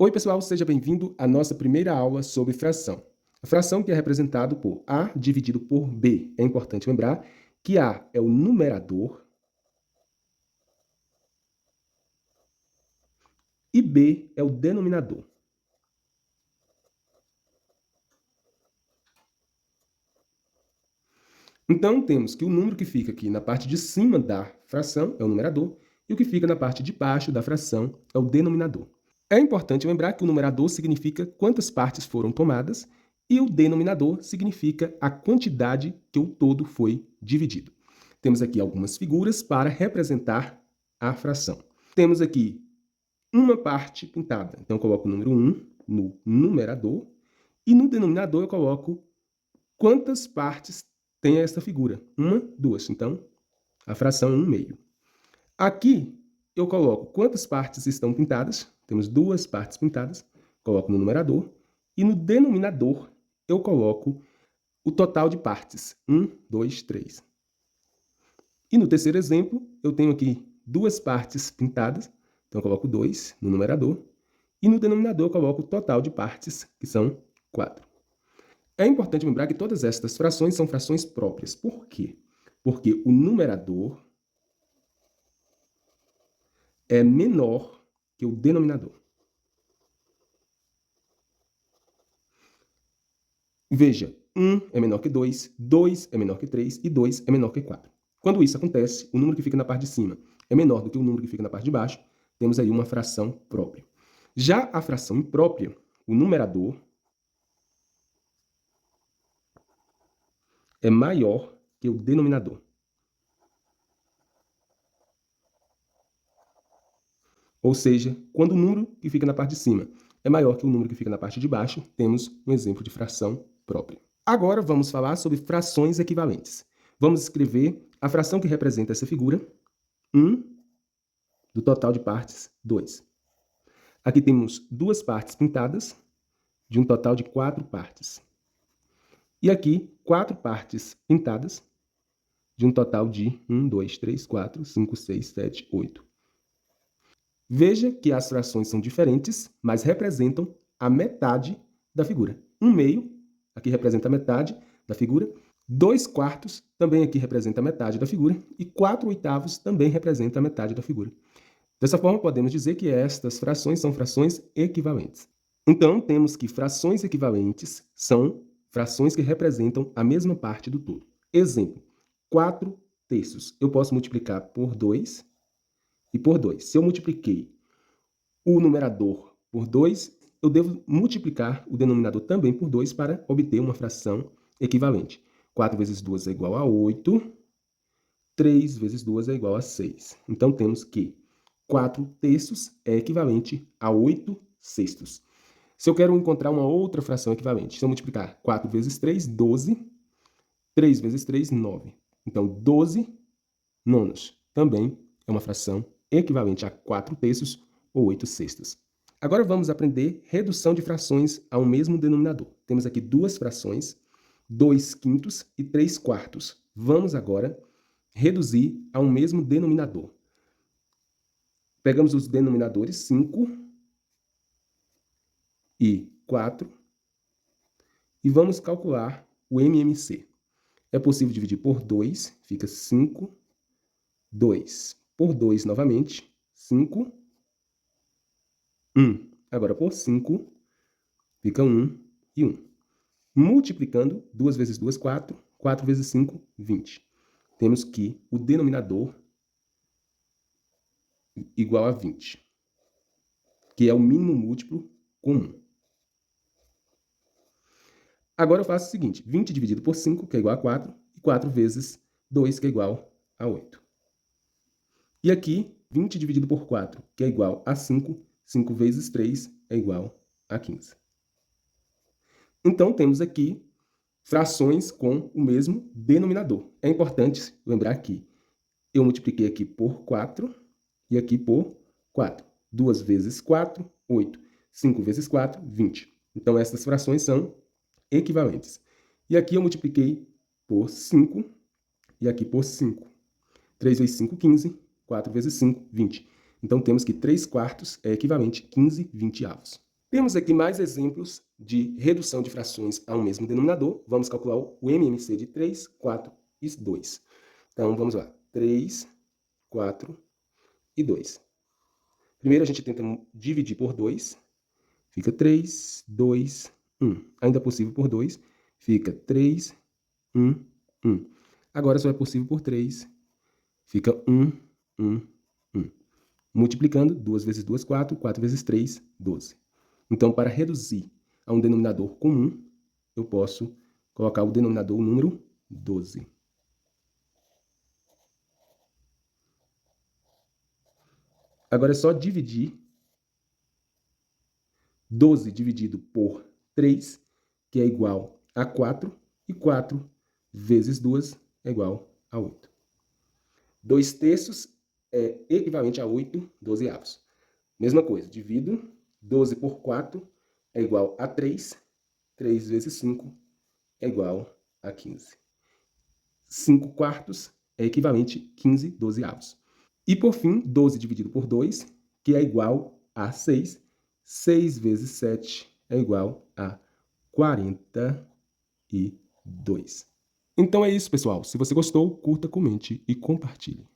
Oi, pessoal, seja bem-vindo à nossa primeira aula sobre fração. A fração que é representado por A dividido por B. É importante lembrar que A é o numerador e B é o denominador. Então, temos que o número que fica aqui na parte de cima da fração é o numerador e o que fica na parte de baixo da fração é o denominador. É importante lembrar que o numerador significa quantas partes foram tomadas e o denominador significa a quantidade que o todo foi dividido. Temos aqui algumas figuras para representar a fração. Temos aqui uma parte pintada. Então, eu coloco o número 1 no numerador e no denominador eu coloco quantas partes tem esta figura. Uma, duas. Então, a fração é 1/2. Aqui, eu coloco quantas partes estão pintadas. Temos duas partes pintadas. Coloco no numerador. E no denominador, eu coloco o total de partes. 1, 2, 3. E no terceiro exemplo, eu tenho aqui duas partes pintadas. Então, eu coloco 2 no numerador. E no denominador, eu coloco o total de partes, que são 4. É importante lembrar que todas estas frações são frações próprias. Por quê? Porque o numerador é menor que o denominador. Veja, 1 é menor que 2, 2 é menor que 3 e 2 é menor que 4. Quando isso acontece, o número que fica na parte de cima é menor do que o número que fica na parte de baixo, temos aí uma fração própria. Já a fração imprópria, o numerador é maior que o denominador. Ou seja, quando o número que fica na parte de cima é maior que o número que fica na parte de baixo, temos um exemplo de fração própria. Agora vamos falar sobre frações equivalentes. Vamos escrever a fração que representa essa figura, 1 do total de partes, 2. Aqui temos duas partes pintadas, de um total de 4 partes. E aqui, 4 partes pintadas, de um total de 1, 2, 3, 4, 5, 6, 7, 8. Veja que as frações são diferentes, mas representam a metade da figura. 1/2, aqui representa a metade da figura. 2/4 também aqui representa a metade da figura. E 4/8 também representa a metade da figura. Dessa forma, podemos dizer que estas frações são frações equivalentes. Então, temos que frações equivalentes são frações que representam a mesma parte do todo. Exemplo, 4/3. Eu posso multiplicar por 2 e por 2. Se eu multipliquei o numerador por 2, eu devo multiplicar o denominador também por 2 para obter uma fração equivalente. 4 vezes 2 é igual a 8. 3 vezes 2 é igual a 6. Então, temos que 4/3 é equivalente a 8/6. Se eu quero encontrar uma outra fração equivalente, se eu multiplicar 4 vezes 3, 12. 3 vezes 3, 9. Então, 12/9 também é uma fração equivalente a 4/3 ou 8/6. Agora vamos aprender redução de frações ao mesmo denominador. Temos aqui duas frações, 2/5 e 3/4. Vamos agora reduzir ao mesmo denominador. Pegamos os denominadores 5 e 4 e vamos calcular o MMC. É possível dividir por 2, fica 5, 2. Por 2 novamente, 5, 1. Agora por 5, fica 1 e 1. Multiplicando, 2 vezes 2, 4. 4 vezes 5, 20. Temos que o denominador igual a 20, que é o mínimo múltiplo comum. Agora eu faço o seguinte, 20 dividido por 5, que é igual a 4, e 4 vezes 2, que é igual a 8. E aqui, 20 dividido por 4, que é igual a 5, 5 vezes 3 é igual a 15. Então, temos aqui frações com o mesmo denominador. É importante lembrar que eu multipliquei aqui por 4 e aqui por 4. 2 vezes 4, 8. 5 vezes 4, 20. Então, essas frações são equivalentes. E aqui eu multipliquei por 5 e aqui por 5. 3 vezes 5, 15. 4 vezes 5, 20. Então, temos que 3/4 é equivalente a 15/20. Temos aqui mais exemplos de redução de frações a um mesmo denominador. Vamos calcular o MMC de 3, 4 e 2. Então, vamos lá. 3, 4 e 2. Primeiro, a gente tenta dividir por 2. Fica 3, 2, 1. Ainda possível por 2. Fica 3, 1, 1. Agora só é possível por 3. Fica 1, 1, 1. Multiplicando, 2 vezes 2, 4. 4 vezes 3, 12. Então, para reduzir a um denominador comum, eu posso colocar o denominador o número 12. Agora é só dividir 12 dividido por 3, que é igual a 4, e 4 vezes 2 é igual a 8. 2 terços é equivalente a 8 dozeavos. Mesma coisa, divido 12 por 4 é igual a 3. 3 vezes 5 é igual a 15. 5 quartos é equivalente a 15 dozeavos. E, por fim, 12 dividido por 2, que é igual a 6. 6 vezes 7 é igual a 42. Então é isso, pessoal. Se você gostou, curta, comente e compartilhe.